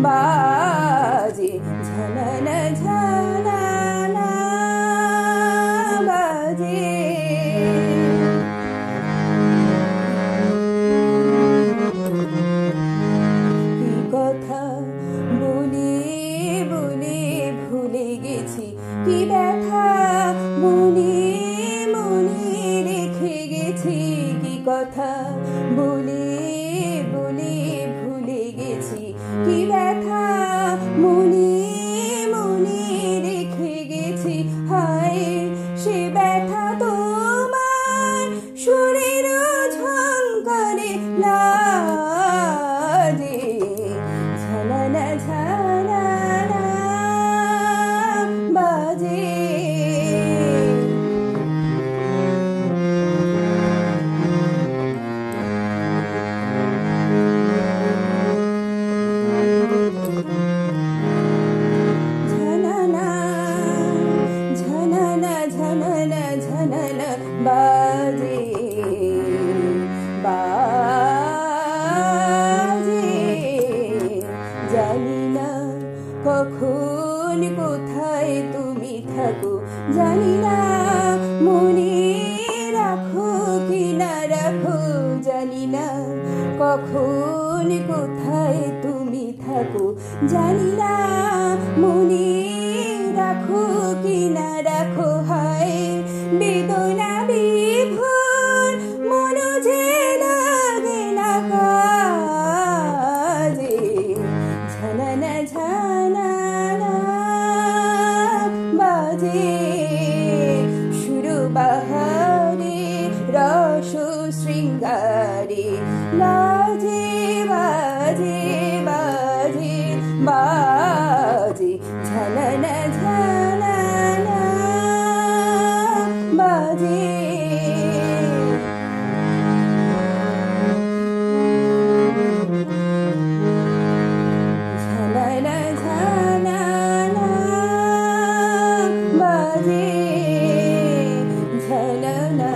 बाजे झनन झनन बाजे की कथा बोले बोले भूले गेছি की ব্যথা মনে মনে রেখে গেছি की কথা बोले बोले भूले गेছি की ব্যথা মনে মনে রেখে গেছি হায় সে ব্যথা তোমার সুরের ঝংকারে লাগে ঝালানা ঝালানা বাজে बाजे बाजे জানি না কখন কোথায় তুমি থাকো জানি না মনে রাখো কি না রাখো জানি না কখন কোথায় তুমি থাকো জানি না মনে রাখো কি না রাখো হায় বেদনা বিভোর মন যে লাগে না কাজে ঝানানা ঝানানা বাজে শুরু বাহারে রস শৃঙ্গারে বাজে বাজে বাজে বাজে ঝানানা ঝানানা বাজে ঝানানা ঝানানা বাজে ঝানানা